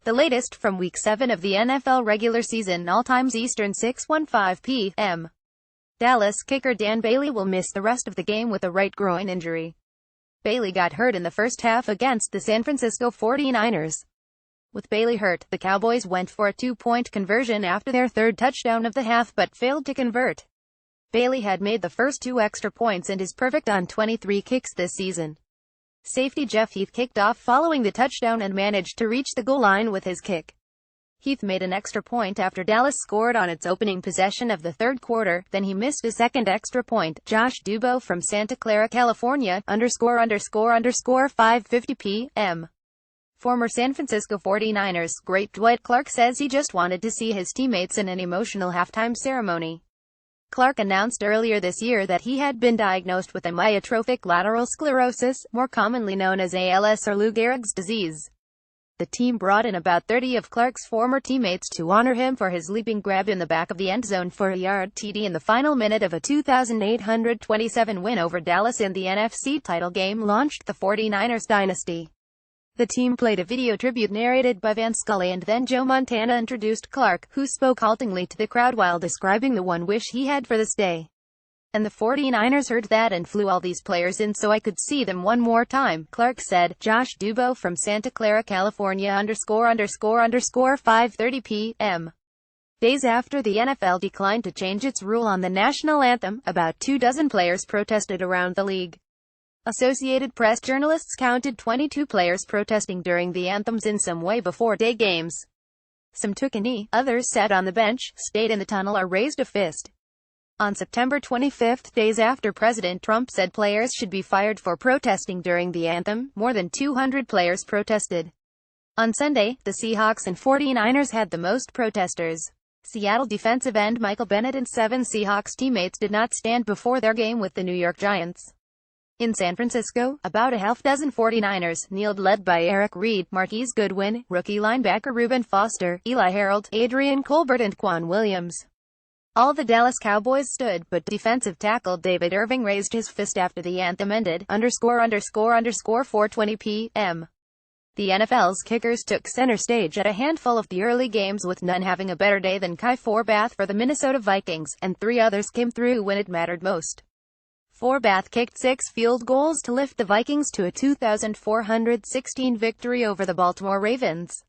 The latest from Week 7 of the NFL regular season, all times Eastern, 6:15 p.m. Dallas kicker Dan Bailey will miss the rest of the game with a right groin injury. Bailey got hurt in the first half against the San Francisco 49ers. With Bailey hurt, the Cowboys went for a two-point conversion after their third touchdown of the half but failed to convert. Bailey had made the first two extra points and is perfect on 23 kicks this season. Safety Jeff Heath kicked off following the touchdown and managed to reach the goal line with his kick. Heath made an extra point after Dallas scored on its opening possession of the third quarter, then he missed a second extra point. Josh Dubow from Santa Clara, California, _ 5:50 p.m. Former San Francisco 49ers great Dwight Clark says he just wanted to see his teammates in an emotional halftime ceremony. Clark announced earlier this year that he had been diagnosed with amyotrophic lateral sclerosis, more commonly known as ALS or Lou Gehrig's disease. The team brought in about 30 of Clark's former teammates to honor him for his leaping grab in the back of the end zone for a yard TD in the final minute of a 2,827 win over Dallas in the NFC title game launched the 49ers dynasty. The team played a video tribute narrated by Vance Scully, and then Joe Montana introduced Clark, who spoke haltingly to the crowd while describing the one wish he had for this day. And the 49ers heard that and flew all these players in so I could see them one more time, Clark said. Josh Dubow from Santa Clara, California _ 5:30 p.m. Days after the NFL declined to change its rule on the national anthem, about 24 players protested around the league. Associated Press journalists counted 22 players protesting during the anthems in some way before day games. Some took a knee, others sat on the bench, stayed in the tunnel or raised a fist. On September 25, days after President Trump said players should be fired for protesting during the anthem, more than 200 players protested. On Sunday, the Seahawks and 49ers had the most protesters. Seattle defensive end Michael Bennett and 7 Seahawks teammates did not stand before their game with the New York Giants. In San Francisco, about a half dozen 49ers kneeled, led by Eric Reid, Marquise Goodwin, rookie linebacker Reuben Foster, Eli Harold, Adrian Colbert and Quan Williams. All the Dallas Cowboys stood, but defensive tackle David Irving raised his fist after the anthem ended, _ 4:20 p.m. The NFL's kickers took center stage at a handful of the early games, with none having a better day than Kai Forbath for the Minnesota Vikings, and 3 others came through when it mattered most. Forbath kicked 6 field goals to lift the Vikings to a 2,416 victory over the Baltimore Ravens.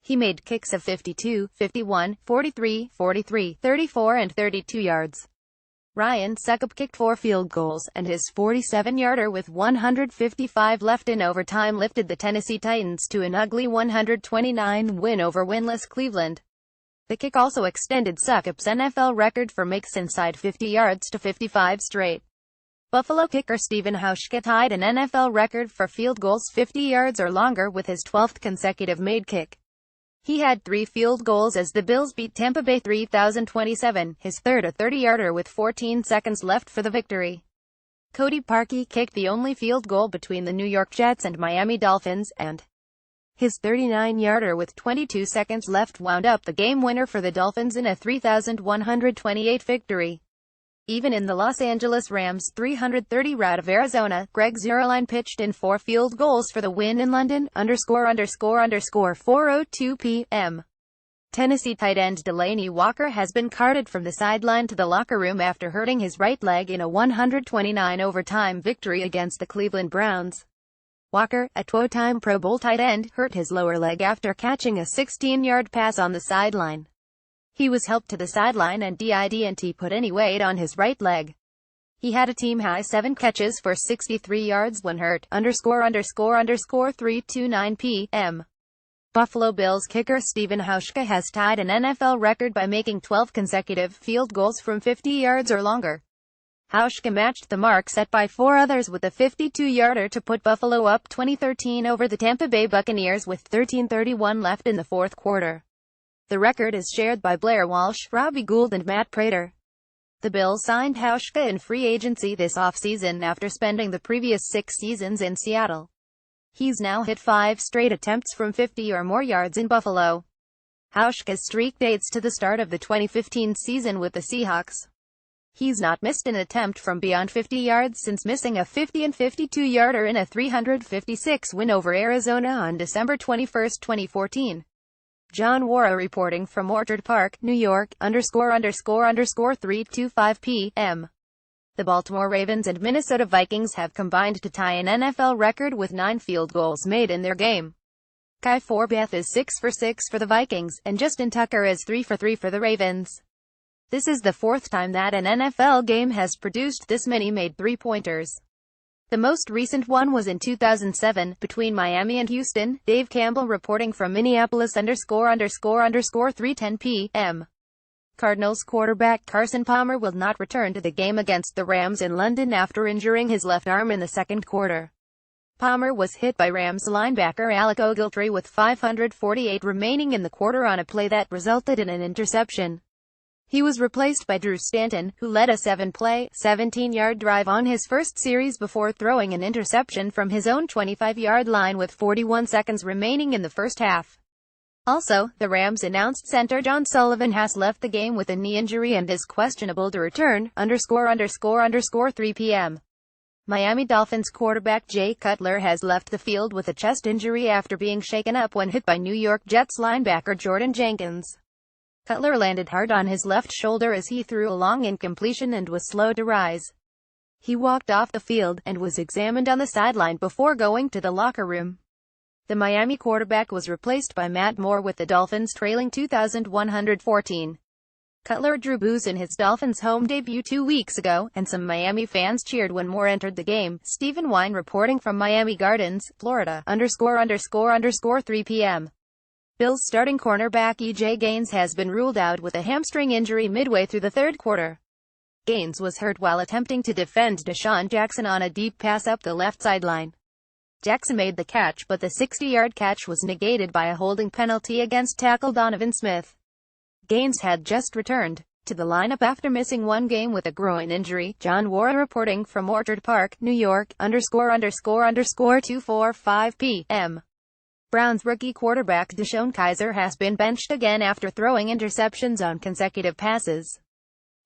He made kicks of 52, 51, 43, 43, 34 and 32 yards. Ryan Succop kicked 4 field goals, and his 47-yarder with 155 left in overtime lifted the Tennessee Titans to an ugly 129 win over winless Cleveland. The kick also extended Succop's NFL record for makes inside 50 yards to 55 straight. Buffalo kicker Stephen Hauschka tied an NFL record for field goals 50 yards or longer with his 12th consecutive made kick. He had 3 field goals as the Bills beat Tampa Bay 3,027, his third a 30-yarder with 14 seconds left for the victory. Cody Parkey kicked the only field goal between the New York Jets and Miami Dolphins, and his 39-yarder with 22 seconds left wound up the game winner for the Dolphins in a 3,128 victory. Even in the Los Angeles Rams' 330 rout of Arizona, Greg Zuerlein pitched in 4 field goals for the win in London, _ 4:02 p.m. Tennessee tight end Delanie Walker has been carted from the sideline to the locker room after hurting his right leg in a 129 overtime victory against the Cleveland Browns. Walker, a two-time Pro Bowl tight end, hurt his lower leg after catching a 16-yard pass on the sideline. He was helped to the sideline and didn't put any weight on his right leg. He had a team-high 7 catches for 63 yards when hurt, _ 3:29 p.m. Buffalo Bills kicker Stephen Hauschka has tied an NFL record by making 12 consecutive field goals from 50 yards or longer. Hauschka matched the mark set by 4 others with a 52-yarder to put Buffalo up 20-13 over the Tampa Bay Buccaneers with 13:31 left in the fourth quarter. The record is shared by Blair Walsh, Robbie Gould and Matt Prater. The Bills signed Hauschka in free agency this offseason after spending the previous 6 seasons in Seattle. He's now hit 5 straight attempts from 50 or more yards in Buffalo. Hauschka's streak dates to the start of the 2015 season with the Seahawks. He's not missed an attempt from beyond 50 yards since missing a 50 and 52-yarder in a 356 win over Arizona on December 21, 2014. John Wara reporting from Orchard Park, New York, ____3:25 p.m. The Baltimore Ravens and Minnesota Vikings have combined to tie an NFL record with 9 field goals made in their game. Kai Forbath is 6 for 6 for the Vikings, and Justin Tucker is 3 for 3 for the Ravens. This is the 4th time that an NFL game has produced this many made three-pointers. The most recent one was in 2007, between Miami and Houston. Dave Campbell reporting from Minneapolis ____3:10 p.m. Cardinals quarterback Carson Palmer will not return to the game against the Rams in London after injuring his left arm in the second quarter. Palmer was hit by Rams linebacker Alec Ogletree with 5:48 remaining in the quarter on a play that resulted in an interception. He was replaced by Drew Stanton, who led a 7-play, 17-yard drive on his first series before throwing an interception from his own 25-yard line with 41 seconds remaining in the first half. Also, the Rams announced center John Sullivan has left the game with a knee injury and is questionable to return, ____3 p.m. Miami Dolphins quarterback Jay Cutler has left the field with a chest injury after being shaken up when hit by New York Jets linebacker Jordan Jenkins. Cutler landed hard on his left shoulder as he threw a long incompletion and was slow to rise. He walked off the field, and was examined on the sideline before going to the locker room. The Miami quarterback was replaced by Matt Moore with the Dolphins trailing 2,114. Cutler drew boos in his Dolphins home debut 2 weeks ago, and some Miami fans cheered when Moore entered the game. Stephen Wine reporting from Miami Gardens, Florida, ____3 p.m. Bills starting cornerback E.J. Gaines has been ruled out with a hamstring injury midway through the third quarter. Gaines was hurt while attempting to defend Deshaun Jackson on a deep pass up the left sideline. Jackson made the catch, but the 60-yard catch was negated by a holding penalty against tackle Donovan Smith. Gaines had just returned to the lineup after missing one game with a groin injury. John Wara reporting from Orchard Park, New York, ____2:45 p.m. Browns rookie quarterback DeShone Kizer has been benched again after throwing interceptions on consecutive passes.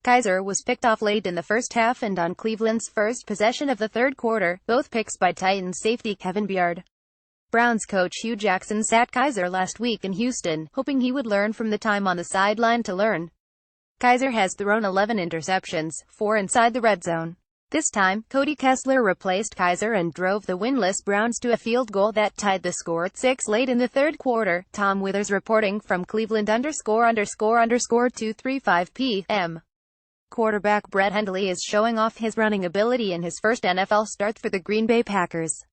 Kizer was picked off late in the first half and on Cleveland's first possession of the third quarter, both picks by Titans safety Kevin Byard. Browns coach Hugh Jackson sat Kizer last week in Houston, hoping he would learn from the time on the sideline to learn. Kizer has thrown 11 interceptions, 4 inside the red zone. This time, Cody Kessler replaced Kizer and drove the winless Browns to a field goal that tied the score at 6 late in the third quarter. Tom Withers reporting from Cleveland ____2:35 p.m. Quarterback Brett Hundley is showing off his running ability in his first NFL start for the Green Bay Packers.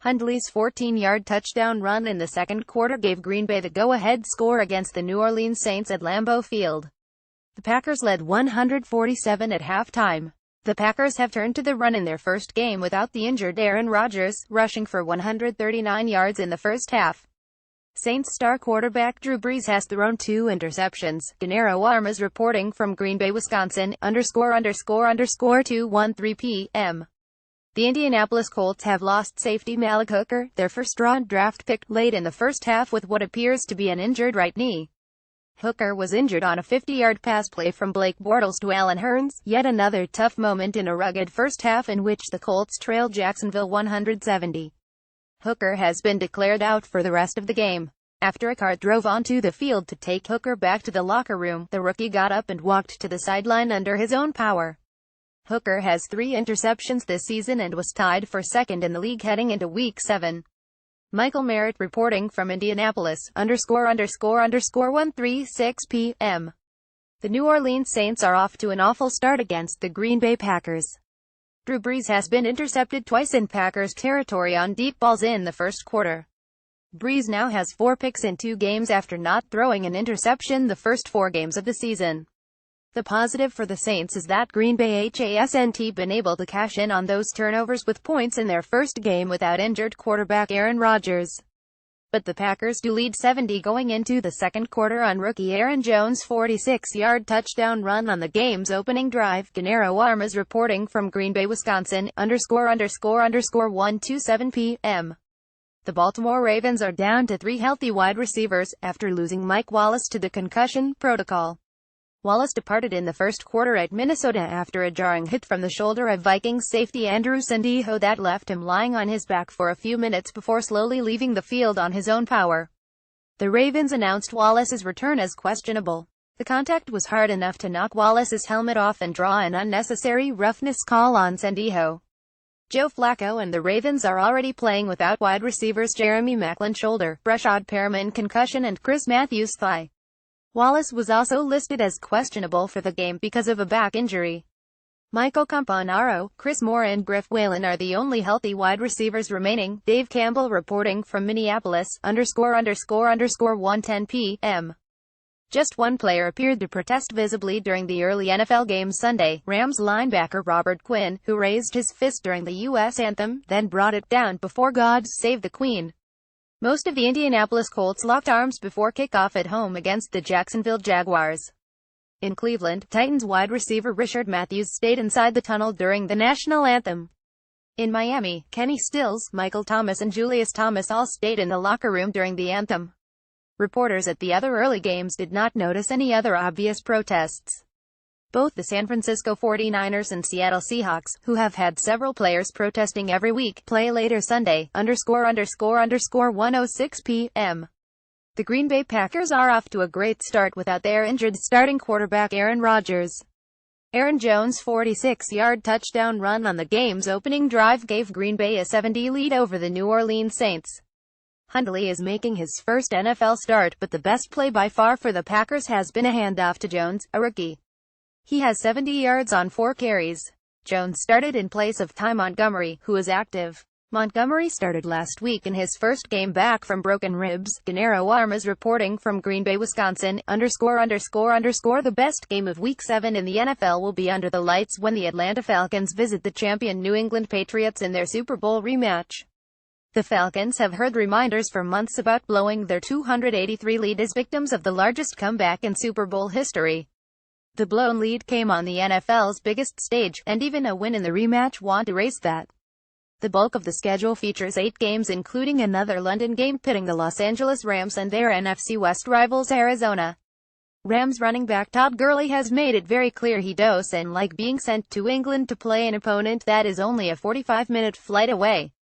Hundley's 14-yard touchdown run in the second quarter gave Green Bay the go-ahead score against the New Orleans Saints at Lambeau Field. The Packers led 147 at halftime. The Packers have turned to the run in their first game without the injured Aaron Rodgers, rushing for 139 yards in the first half. Saints star quarterback Drew Brees has thrown 2 interceptions. Gennaro Armas reporting from Green Bay, Wisconsin, ____2:13 p.m. The Indianapolis Colts have lost safety Malik Hooker, their first-round draft pick, late in the first half with what appears to be an injured right knee. Hooker was injured on a 50-yard pass play from Blake Bortles to Allen Hurns, yet another tough moment in a rugged first half in which the Colts trailed Jacksonville 170. Hooker has been declared out for the rest of the game. After a car drove onto the field to take Hooker back to the locker room, the rookie got up and walked to the sideline under his own power. Hooker has 3 interceptions this season and was tied for second in the league heading into Week 7. Michael Merritt reporting from Indianapolis, ____136 p.m. The New Orleans Saints are off to an awful start against the Green Bay Packers. Drew Brees has been intercepted twice in Packers territory on deep balls in the first quarter. Brees now has 4 picks in 2 games after not throwing an interception the first 4 games of the season. The positive for the Saints is that Green Bay hasn't been able to cash in on those turnovers with points in their first game without injured quarterback Aaron Rodgers. But the Packers do lead 70 going into the second quarter on rookie Aaron Jones' 46-yard touchdown run on the game's opening drive. Gennaro Armas reporting from Green Bay, Wisconsin, ____127 p.m. The Baltimore Ravens are down to 3 healthy wide receivers, after losing Mike Wallace to the concussion protocol. Wallace departed in the first quarter at Minnesota after a jarring hit from the shoulder of Vikings safety Andrew Sendejo that left him lying on his back for a few minutes before slowly leaving the field on his own power. The Ravens announced Wallace's return as questionable. The contact was hard enough to knock Wallace's helmet off and draw an unnecessary roughness call on Sandiego. Joe Flacco and the Ravens are already playing without wide receivers Jeremy Maclin shoulder, Breshad Perriman concussion and Chris Matthews thigh. Wallace was also listed as questionable for the game because of a back injury. Michael Campanaro, Chris Moore and Griff Whalen are the only healthy wide receivers remaining. Dave Campbell reporting from Minneapolis, ___110 p.m. Just one player appeared to protest visibly during the early NFL game Sunday, Rams linebacker Robert Quinn, who raised his fist during the U.S. anthem, then brought it down before God Save the Queen. Most of the Indianapolis Colts locked arms before kickoff at home against the Jacksonville Jaguars. In Cleveland, Titans wide receiver Richard Matthews stayed inside the tunnel during the national anthem. In Miami, Kenny Stills, Michael Thomas and Julius Thomas all stayed in the locker room during the anthem. Reporters at the other early games did not notice any other obvious protests. Both the San Francisco 49ers and Seattle Seahawks, who have had several players protesting every week, play later Sunday, ___106 p.m. The Green Bay Packers are off to a great start without their injured starting quarterback Aaron Rodgers. Aaron Jones' 46-yard touchdown run on the game's opening drive gave Green Bay a 7-0 lead over the New Orleans Saints. Hundley is making his first NFL start, but the best play by far for the Packers has been a handoff to Jones, a rookie. He has 70 yards on 4 carries. Jones started in place of Ty Montgomery, who is active. Montgomery started last week in his first game back from broken ribs. Gennaro Armas reporting from Green Bay, Wisconsin, ____. The best game of Week 7 in the NFL will be under the lights when the Atlanta Falcons visit the champion New England Patriots in their Super Bowl rematch. The Falcons have heard reminders for months about blowing their 283 lead as victims of the largest comeback in Super Bowl history. The blown lead came on the NFL's biggest stage, and even a win in the rematch won't erase that. The bulk of the schedule features 8 games including another London game pitting the Los Angeles Rams and their NFC West rivals Arizona. Rams running back Todd Gurley has made it very clear he doesn't like being sent to England to play an opponent that is only a 45-minute flight away.